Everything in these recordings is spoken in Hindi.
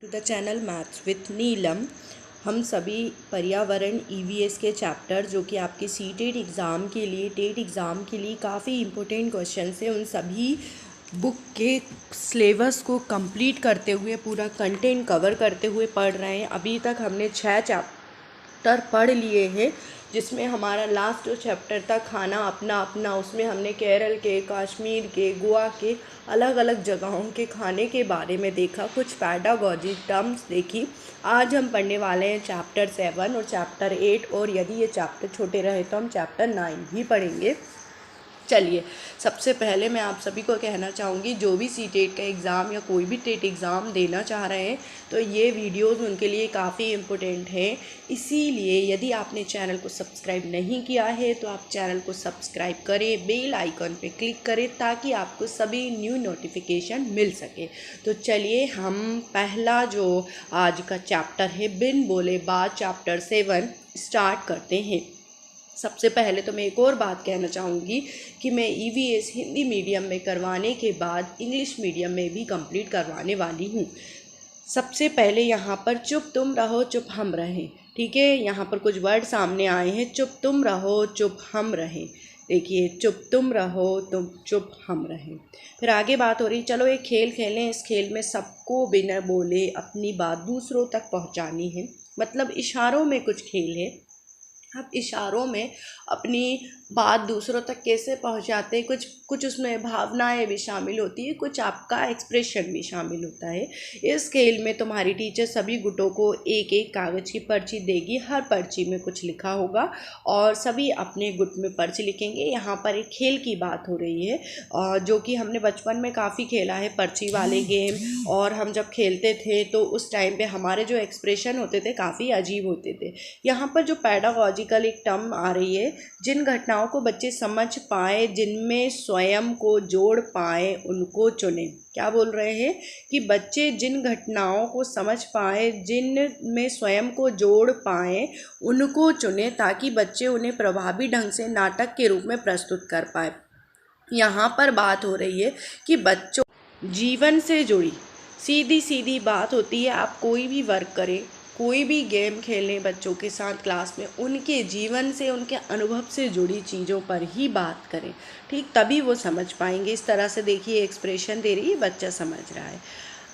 To the channel maths with Neelam. हम सभी पर्यावरण ईवीएस के चैप्टर जो कि आपके सीटेट एग्ज़ाम के लिए टेट एग्ज़ाम के लिए काफ़ी इम्पोर्टेंट क्वेश्चन है, उन सभी बुक के सिलेबस को कंप्लीट करते हुए पूरा कंटेंट कवर करते हुए पढ़ रहे हैं। अभी तक हमने 6 चैप्टर पढ़ लिए हैं, जिसमें हमारा लास्ट जो चैप्टर था खाना अपना अपना, उसमें हमने केरल के, कश्मीर के, गोवा के अलग अलग जगहों के खाने के बारे में देखा, कुछ पैडागॉजी टर्म्स देखी। आज हम पढ़ने वाले हैं चैप्टर 7 और चैप्टर 8, और यदि ये चैप्टर छोटे रहे तो हम चैप्टर 9 भी पढ़ेंगे। चलिए, सबसे पहले मैं आप सभी को कहना चाहूँगी, जो भी सीटेट का एग्ज़ाम या कोई भी टेट एग्ज़ाम देना चाह रहे हैं तो ये वीडियोस उनके लिए काफ़ी इम्पोर्टेंट है। इसीलिए यदि आपने चैनल को सब्सक्राइब नहीं किया है तो आप चैनल को सब्सक्राइब करें, बेल आइकन पे क्लिक करें ताकि आपको सभी न्यू नोटिफिकेशन मिल सके। तो चलिए, हम पहला जो आज का चैप्टर है बिन बोले बात, चैप्टर 7 स्टार्ट करते हैं। सबसे पहले तो मैं एक और बात कहना चाहूँगी कि मैं ईवीएस हिंदी मीडियम में करवाने के बाद इंग्लिश मीडियम में भी कंप्लीट करवाने वाली हूँ। सबसे पहले यहाँ पर चुप तुम रहो चुप हम रहें, ठीक है। यहाँ पर कुछ वर्ड सामने आए हैं, चुप तुम रहो चुप हम रहें। देखिए, चुप तुम रहो तुम चुप हम रहें। फिर आगे बात हो रही, चलो एक खेल खेलें। इस खेल में सबको बिना बोले अपनी बात दूसरों तक पहुँचानी है, मतलब इशारों में कुछ खेल है। आप इशारों में अपनी बात दूसरों तक कैसे पहुंचाते हैं, कुछ उसमें भावनाएं भी शामिल होती है, कुछ आपका एक्सप्रेशन भी शामिल होता है। इस खेल में तुम्हारी टीचर सभी गुटों को एक एक कागज़ की पर्ची देगी, हर पर्ची में कुछ लिखा होगा और सभी अपने गुट में पर्ची लिखेंगे। यहाँ पर एक खेल की बात हो रही है जो कि हमने बचपन में काफ़ी खेला है, पर्ची वाले गेम। और हम जब खेलते थे तो उस टाइम पे हमारे जो एक्सप्रेशन होते थे काफ़ी अजीब होते थे। यहाँ पर जो पैडागॉजिकल एक टर्म आ रही है, जिन घटनाओं को बच्चे समझ पाए, जिनमें स्वयं को जोड़ पाए उनको चुने। क्या बोल रहे हैं कि बच्चे जिन घटनाओं को समझ पाए, जिनमें स्वयं को जोड़ पाए उनको चुने, ताकि बच्चे उन्हें प्रभावी ढंग से नाटक के रूप में प्रस्तुत कर पाए। यहाँ पर बात हो रही है कि बच्चों जीवन से जुड़ी सीधी सीधी बात होती है। आप कोई भी वर्क करें, कोई भी गेम खेलें बच्चों के साथ क्लास में, उनके जीवन से, उनके अनुभव से जुड़ी चीज़ों पर ही बात करें, ठीक, तभी वो समझ पाएंगे। इस तरह से देखिए, एक्सप्रेशन दे रही है, बच्चा समझ रहा है।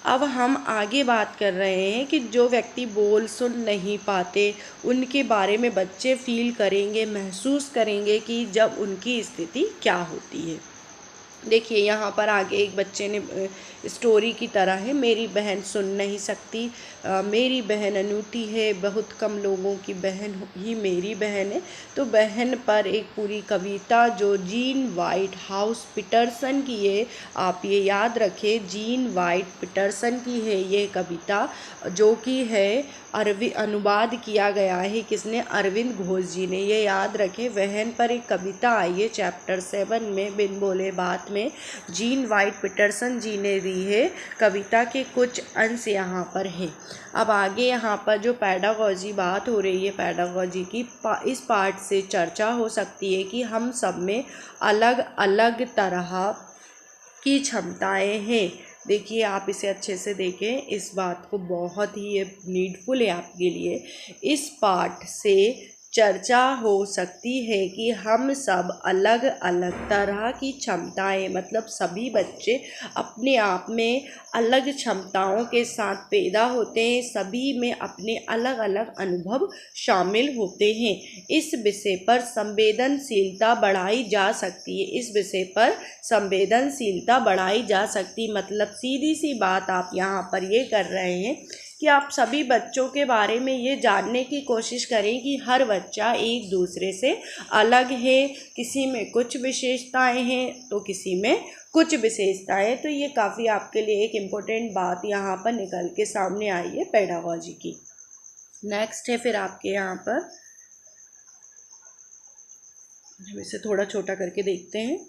अब हम आगे बात कर रहे हैं कि जो व्यक्ति बोल सुन नहीं पाते, उनके बारे में बच्चे फील करेंगे, महसूस करेंगे कि जब उनकी स्थिति क्या होती है। देखिए, यहाँ पर आगे एक बच्चे ने स्टोरी की तरह है, मेरी बहन सुन नहीं सकती, मेरी बहन अनूठी है, बहुत कम लोगों की बहन ही मेरी बहन है। तो बहन पर एक पूरी कविता जो जीन वाइट हाउस पीटरसन की है, आप ये याद रखें, जीन वाइट पीटरसन की है ये कविता, जो कि है अनुवाद किया गया है किसने, अरविंद घोष जी ने। ये याद रखें, बहन पर एक कविता आई है चैप्टर 7 में बिन बोले बात में, जीन वाइट पीटरसन जी ने दी है। कविता के कुछ अंश यहाँ पर है। अब आगे यहाँ पर जो पैडागॉजी बात हो रही है, पैडागॉजी की इस पार्ट से चर्चा हो सकती है कि हम सब में अलग अलग तरह की क्षमताएं हैं। देखिए, आप इसे अच्छे से देखें, इस बात को बहुत ही ये नीडफुल है आपके लिए। इस पार्ट से चर्चा हो सकती है कि हम सब अलग अलग तरह की क्षमताएं, मतलब सभी बच्चे अपने आप में अलग क्षमताओं के साथ पैदा होते हैं, सभी में अपने अलग अलग अनुभव शामिल होते हैं। इस विषय पर संवेदनशीलता बढ़ाई जा सकती है, इस विषय पर संवेदनशीलता बढ़ाई जा सकती, मतलब सीधी सी बात आप यहाँ पर ये कर रहे हैं कि आप सभी बच्चों के बारे में ये जानने की कोशिश करें कि हर बच्चा एक दूसरे से अलग है, किसी में कुछ विशेषताएं हैं तो किसी में कुछ विशेषताएं। तो ये काफ़ी आपके लिए एक इम्पोर्टेंट बात यहाँ पर निकल के सामने आई है पेडागॉजी की। नेक्स्ट है फिर आपके यहाँ पर, हम इसे थोड़ा छोटा करके देखते हैं।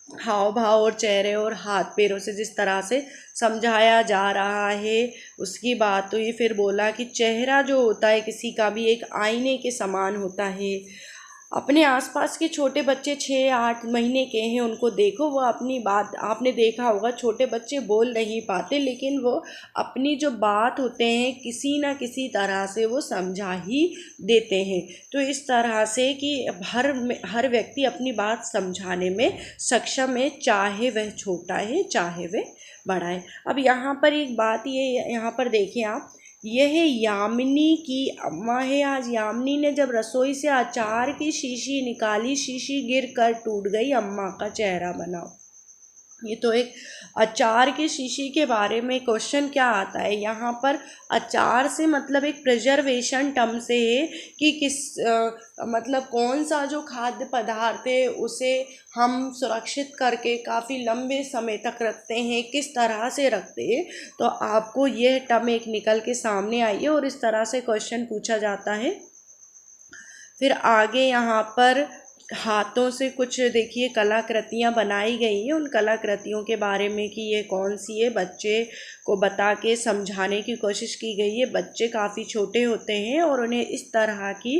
हाव भाव और चेहरे और हाथ पैरों से जिस तरह से समझाया जा रहा है उसकी बात तो ये फिर बोला कि चेहरा जो होता है किसी का भी एक आईने के समान होता है। अपने आसपास के छोटे बच्चे 6-8 महीने के हैं, उनको देखो, वो अपनी बात, आपने देखा होगा छोटे बच्चे बोल नहीं पाते लेकिन वो अपनी जो बात होते हैं किसी ना किसी तरह से वो समझा ही देते हैं। तो इस तरह से कि हर व्यक्ति अपनी बात समझाने में सक्षम है, चाहे वह छोटा है चाहे वह बड़ा है। अब यहाँ पर एक बात ये, यहाँ पर देखिए आप, यह यामिनी की अम्मा है। आज यामिनी ने जब रसोई से अचार की शीशी निकाली, शीशी गिर कर टूट गई, अम्मा का चेहरा बना। ये तो एक अचार की शीशी के बारे में क्वेश्चन क्या आता है यहाँ पर। अचार से मतलब एक प्रिजर्वेशन टर्म से है कि मतलब कौन सा जो खाद्य पदार्थ है उसे हम सुरक्षित करके काफ़ी लंबे समय तक रखते हैं, किस तरह से रखते हैं। तो आपको यह टर्म एक निकल के सामने आई है और इस तरह से क्वेश्चन पूछा जाता है। फिर आगे यहाँ पर हाथों से कुछ देखिए कलाकृतियाँ बनाई गई हैं, उन कलाकृतियों के बारे में कि ये कौन सी है, बच्चे को बता के समझाने की कोशिश की गई है। बच्चे काफ़ी छोटे होते हैं और उन्हें इस तरह की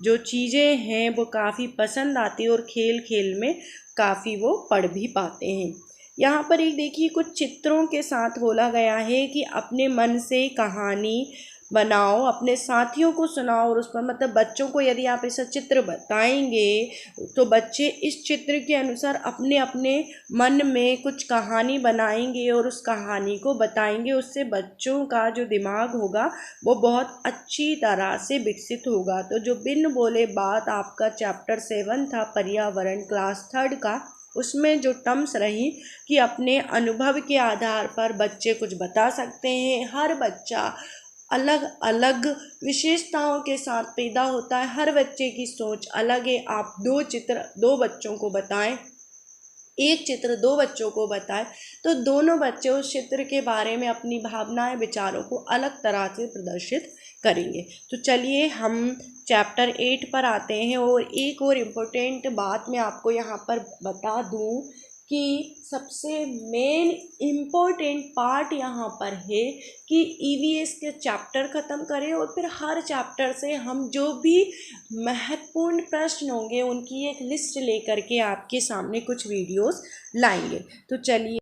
जो चीज़ें हैं वो काफ़ी पसंद आती है और खेल खेल में काफ़ी वो पढ़ भी पाते हैं। यहाँ पर एक देखिए कुछ चित्रों के साथ बोला गया है कि अपने मन से कहानी बनाओ, अपने साथियों को सुनाओ और उस पर, मतलब बच्चों को यदि आप ऐसा चित्र बताएंगे तो बच्चे इस चित्र के अनुसार अपने अपने मन में कुछ कहानी बनाएंगे और उस कहानी को बताएंगे। उससे बच्चों का जो दिमाग होगा वो बहुत अच्छी तरह से विकसित होगा। तो जो बिन बोले बात आपका चैप्टर 7 था पर्यावरण क्लास 3 का, उसमें जो टर्म्स रही कि अपने अनुभव के आधार पर बच्चे कुछ बता सकते हैं। हर बच्चा अलग अलग विशेषताओं के साथ पैदा होता है, हर बच्चे की सोच अलग है। आप 2 चित्र 2 बच्चों को बताएं, एक चित्र 2 बच्चों को बताएं, तो दोनों बच्चे उस चित्र के बारे में अपनी भावनाएं विचारों को अलग तरह से प्रदर्शित करेंगे। तो चलिए हम चैप्टर 8 पर आते हैं। और एक और इम्पोर्टेंट बात मैं आपको यहाँ पर बता दूँ कि सबसे मेन इम्पोर्टेंट पार्ट यहाँ पर है कि ईवीएस के चैप्टर ख़त्म करें और फिर हर चैप्टर से हम जो भी महत्वपूर्ण प्रश्न होंगे उनकी एक लिस्ट लेकर के आपके सामने कुछ वीडियोस लाएंगे। तो चलिए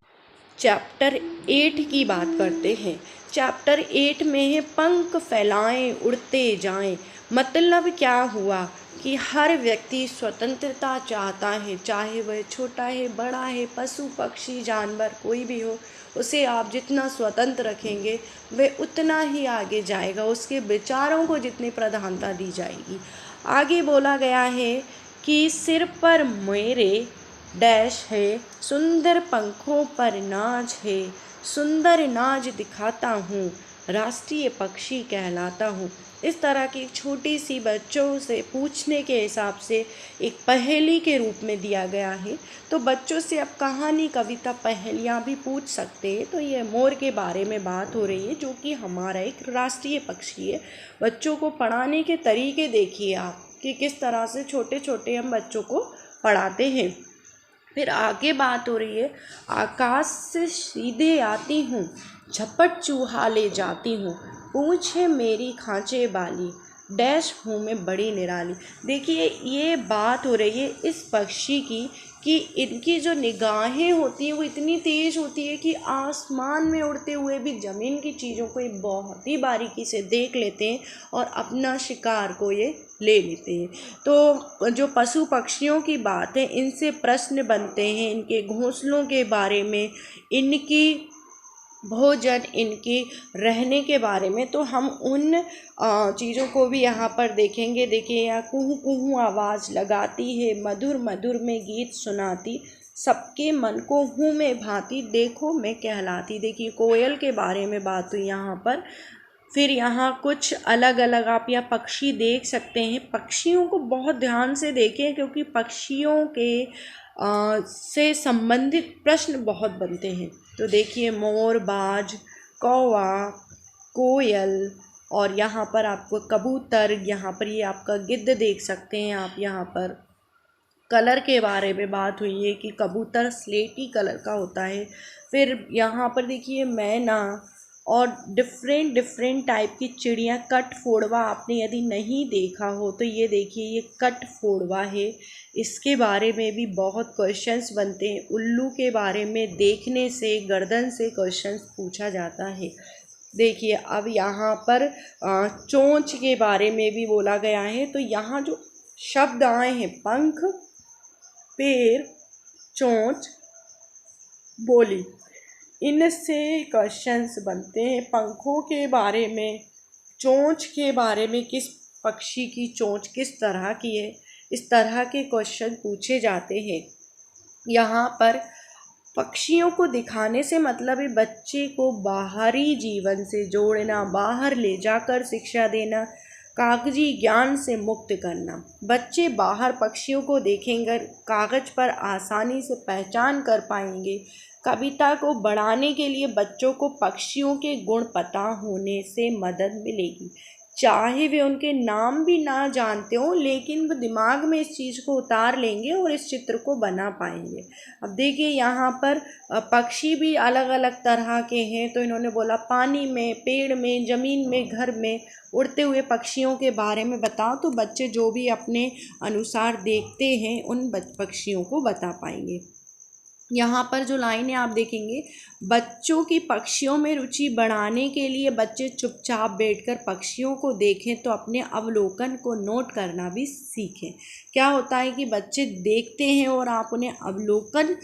चैप्टर 8 की बात करते हैं। चैप्टर 8 में है पंख फैलाएं उड़ते जाएं। मतलब क्या हुआ कि हर व्यक्ति स्वतंत्रता चाहता है, चाहे वह छोटा है बड़ा है, पशु पक्षी जानवर कोई भी हो, उसे आप जितना स्वतंत्र रखेंगे वह उतना ही आगे जाएगा, उसके विचारों को जितनी प्रधानता दी जाएगी। आगे बोला गया है कि सिर पर मेरे डैश है, सुंदर पंखों पर नाज है, सुंदर नाज दिखाता हूँ, राष्ट्रीय पक्षी कहलाता हूँ। इस तरह की छोटी सी बच्चों से पूछने के हिसाब से एक पहेली के रूप में दिया गया है। तो बच्चों से अब कहानी कविता पहेलियाँ भी पूछ सकते हैं। तो ये मोर के बारे में बात हो रही है जो कि हमारा एक राष्ट्रीय पक्षी है। बच्चों को पढ़ाने के तरीके देखिए आप कि किस तरह से छोटे छोटे हम बच्चों को पढ़ाते हैं। फिर आगे बात हो रही है, आकाश से सीधे आती हूँ, झपट चूहा ले जाती हूँ, पूँछ है मेरी खांचे वाली, डैश हूँ मैं बड़ी निराली। देखिए ये बात हो रही है इस पक्षी की कि इनकी जो निगाहें होती हैं वो इतनी तेज़ होती है कि आसमान में उड़ते हुए भी ज़मीन की चीज़ों को ये बहुत ही बारीकी से देख लेते हैं और अपना शिकार को ये ले लेते हैं। तो जो पशु पक्षियों की बात है, इनसे प्रश्न बनते हैं इनके घोंसलों के बारे में, इनकी भोजन, इनके रहने के बारे में। तो हम उन चीज़ों को भी यहाँ पर देखेंगे। देखिए यहाँ कुहू कुहू आवाज़ लगाती है, मधुर मधुर में गीत सुनाती, सबके मन को हूँ में भांति, देखो मैं कहलाती। देखिए कोयल के बारे में बात हुई यहाँ पर। फिर यहाँ कुछ अलग अलग आप यहाँ पक्षी देख सकते हैं। पक्षियों को बहुत ध्यान से देखें क्योंकि पक्षियों के से संबंधित प्रश्न बहुत बनते हैं। तो देखिए मोर, बाज, कौवा, कोयल और यहाँ पर आपको कबूतर, यहाँ पर ये आपका गिद्ध देख सकते हैं आप। यहाँ पर कलर के बारे में बात हुई है कि कबूतर स्लेटी कलर का होता है। फिर यहाँ पर देखिए मैना, और डिफरेंट डिफरेंट टाइप की चिड़ियाँ। कट फोड़वा आपने यदि नहीं देखा हो तो ये देखिए, ये कट फोड़वा है। इसके बारे में भी बहुत क्वेश्चंस बनते हैं। उल्लू के बारे में देखने से, गर्दन से क्वेश्चंस पूछा जाता है। देखिए अब यहाँ पर चोंच के बारे में भी बोला गया है। तो यहाँ जो शब्द आए हैं, पंख, पैर, चोंच, बोली, इनसे क्वेश्चंस बनते हैं। पंखों के बारे में, चोंच के बारे में, किस पक्षी की चोंच किस तरह की है, इस तरह के क्वेश्चन पूछे जाते हैं। यहाँ पर पक्षियों को दिखाने से मतलब है बच्चे को बाहरी जीवन से जोड़ना, बाहर ले जाकर शिक्षा देना, कागजी ज्ञान से मुक्त करना। बच्चे बाहर पक्षियों को देखेंगे, कागज पर आसानी से पहचान कर पाएंगे। कविता को बढ़ाने के लिए बच्चों को पक्षियों के गुण पता होने से मदद मिलेगी। चाहे वे उनके नाम भी ना जानते हो, लेकिन वो दिमाग में इस चीज़ को उतार लेंगे और इस चित्र को बना पाएंगे। अब देखिए यहाँ पर पक्षी भी अलग अलग तरह के हैं। तो इन्होंने बोला पानी में, पेड़ में, ज़मीन में, घर में उड़ते हुए पक्षियों के बारे में बताओ। तो बच्चे जो भी अपने अनुसार देखते हैं उन पक्षियों को बता पाएंगे। यहाँ पर जो लाइनें आप देखेंगे, बच्चों की पक्षियों में रुचि बढ़ाने के लिए बच्चे चुपचाप बैठकर पक्षियों को देखें तो अपने अवलोकन को नोट करना भी सीखें। क्या होता है कि बच्चे देखते हैं और आप उन्हें अवलोकन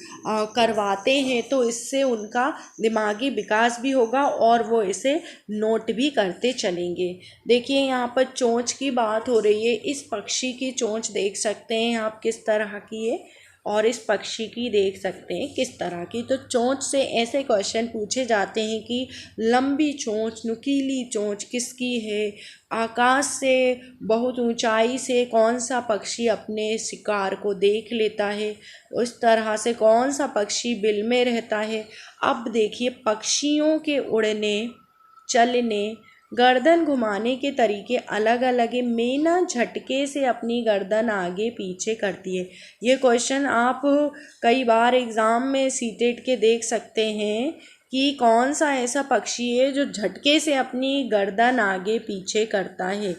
करवाते हैं तो इससे उनका दिमागी विकास भी होगा और वो इसे नोट भी करते चलेंगे। देखिए यहाँ पर चोंच की बात हो रही है। इस पक्षी की चोंच देख सकते हैं आप किस तरह की है, और इस पक्षी की देख सकते हैं किस तरह की। तो चोंच से ऐसे क्वेश्चन पूछे जाते हैं कि लंबी चोंच, नुकीली चोंच किसकी है, आकाश से बहुत ऊंचाई से कौन सा पक्षी अपने शिकार को देख लेता है, उस तरह से कौन सा पक्षी बिल में रहता है। अब देखिए पक्षियों के उड़ने, चलने, गर्दन घुमाने के तरीके अलग अलग है। मैना झटके से अपनी गर्दन आगे पीछे करती है। ये क्वेश्चन आप कई बार एग्ज़ाम में सीटेट के देख सकते हैं कि कौन सा ऐसा पक्षी है जो झटके से अपनी गर्दन आगे पीछे करता है।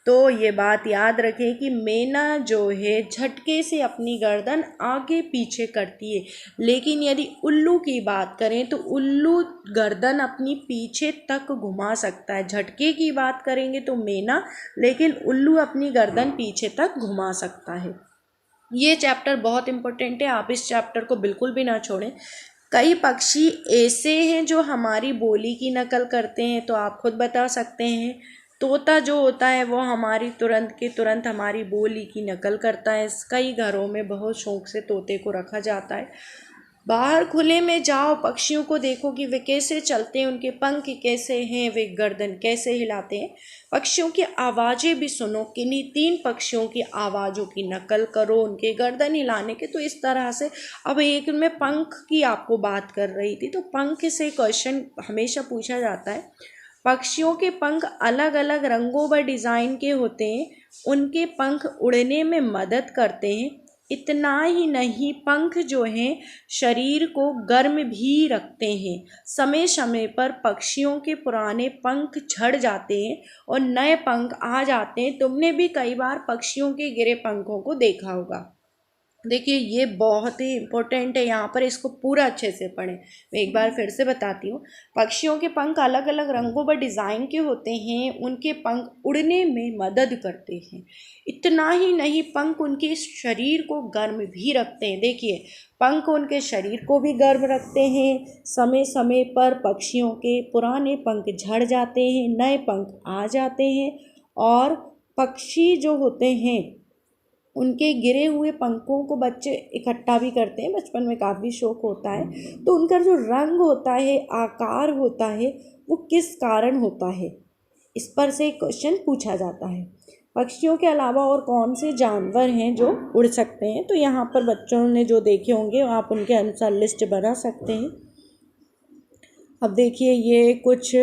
तो ये बात याद रखें कि मैना जो है झटके से अपनी गर्दन आगे पीछे करती है। लेकिन यदि उल्लू की बात करें तो उल्लू गर्दन अपनी पीछे तक घुमा सकता है। झटके की बात करेंगे तो मैना, लेकिन उल्लू अपनी गर्दन पीछे तक घुमा सकता है। ये चैप्टर बहुत इम्पोर्टेंट है, आप इस चैप्टर को बिल्कुल भी ना छोड़ें। कई पक्षी ऐसे हैं जो हमारी बोली की नकल करते हैं। तो आप खुद बता सकते हैं, तोता जो होता है वो हमारी तुरंत के तुरंत हमारी बोली की नकल करता है। कई घरों में बहुत शौक से तोते को रखा जाता है। बाहर खुले में जाओ, पक्षियों को देखो कि वे कैसे चलते हैं, उनके पंख कैसे हैं, वे गर्दन कैसे हिलाते हैं। पक्षियों की आवाज़ें भी सुनो, किन्हीं 3 पक्षियों की आवाज़ों की नकल करो, उनके गर्दन हिलाने के। तो इस तरह से अब एक में पंख की आपको बात कर रही थी, तो पंख से क्वेश्चन हमेशा पूछा जाता है। पक्षियों के पंख अलग अलग रंगों व डिज़ाइन के होते हैं। उनके पंख उड़ने में मदद करते हैं। इतना ही नहीं, पंख जो हैं शरीर को गर्म भी रखते हैं। समय समय पर पक्षियों के पुराने पंख झड़ जाते हैं और नए पंख आ जाते हैं। तुमने भी कई बार पक्षियों के गिरे पंखों को देखा होगा। देखिए ये बहुत ही इम्पोर्टेंट है, यहाँ पर इसको पूरा अच्छे से पढ़ें। मैं एक बार फिर से बताती हूँ। पक्षियों के पंख अलग अलग रंगों व डिज़ाइन के होते हैं। उनके पंख उड़ने में मदद करते हैं। इतना ही नहीं, पंख उनके शरीर को गर्म भी रखते हैं। देखिए पंख उनके शरीर को भी गर्म रखते हैं। समय समय पर पक्षियों के पुराने पंख झड़ जाते हैं, नए पंख आ जाते हैं। और पक्षी जो होते हैं उनके गिरे हुए पंखों को बच्चे इकट्ठा भी करते हैं। बचपन में काफ़ी शौक होता है। तो उनका जो रंग होता है, आकार होता है, वो किस कारण होता है, इस पर से क्वेश्चन पूछा जाता है। पक्षियों के अलावा और कौन से जानवर हैं जो उड़ सकते हैं? तो यहाँ पर बच्चों ने जो देखे होंगे आप उनके अनुसार लिस्ट बना सकते हैं। अब देखिए ये कुछ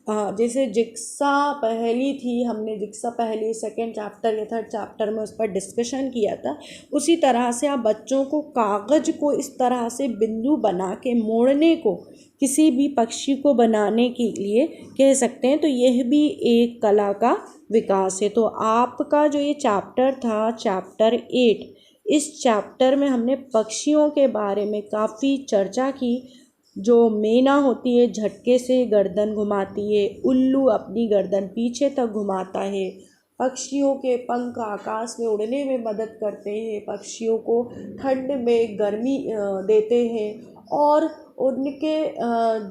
जैसे जिक्सा पहेली थी, हमने जिक्सा पहेली सेकंड चैप्टर या थर्ड चैप्टर में उस पर डिस्कशन किया था, उसी तरह से आप बच्चों को कागज़ को इस तरह से बिंदु बना के मोड़ने को किसी भी पक्षी को बनाने के लिए कह सकते हैं। तो यह भी एक कला का विकास है। तो आपका जो ये चैप्टर था, चैप्टर 8, इस चैप्टर में हमने पक्षियों के बारे में काफ़ी चर्चा की। जो मैना होती है झटके से गर्दन घुमाती है, उल्लू अपनी गर्दन पीछे तक घुमाता है, पक्षियों के पंख आकाश में उड़ने में मदद करते हैं, पक्षियों को ठंड में गर्मी देते हैं, और उनके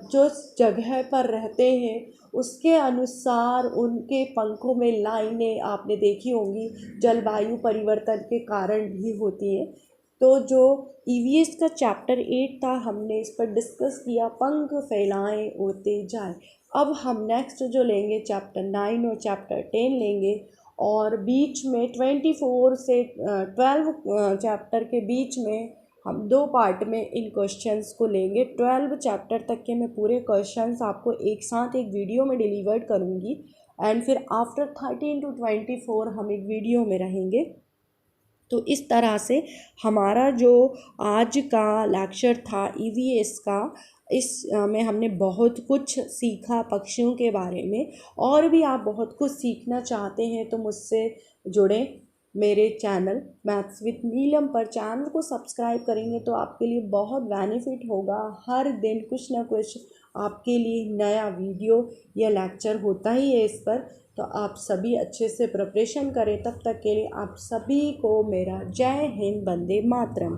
जो जगह पर रहते हैं उसके अनुसार उनके पंखों में लाइनें आपने देखी होंगी, जलवायु परिवर्तन के कारण भी होती हैं। तो जो ईवीएस का चैप्टर 8 था, हमने इस पर डिस्कस किया, पंख फैलाएं उड़ते जाएं। अब हम नेक्स्ट जो लेंगे चैप्टर 9 और चैप्टर 10 लेंगे, और बीच में 24 से 12 चैप्टर के बीच में हम 2 पार्ट में इन क्वेश्चंस को लेंगे। 12 चैप्टर तक के मैं पूरे क्वेश्चंस आपको एक साथ एक वीडियो में डिलीवर्ड करूँगी, एंड फिर आफ्टर 13 to 24 हम एक वीडियो में रहेंगे। तो इस तरह से हमारा जो आज का लेक्चर था ईवीएस का, इस में हमने बहुत कुछ सीखा पक्षियों के बारे में। और भी आप बहुत कुछ सीखना चाहते हैं तो मुझसे जुड़ें मेरे चैनल मैथ्स विद नीलम पर। चैनल को सब्सक्राइब करेंगे तो आपके लिए बहुत बेनिफिट होगा। हर दिन कुछ ना कुछ आपके लिए नया वीडियो या लेक्चर होता ही है इस पर। तो आप सभी अच्छे से प्रिपरेशन करें। तब तक के लिए आप सभी को मेरा जय हिंद, वंदे मातरम।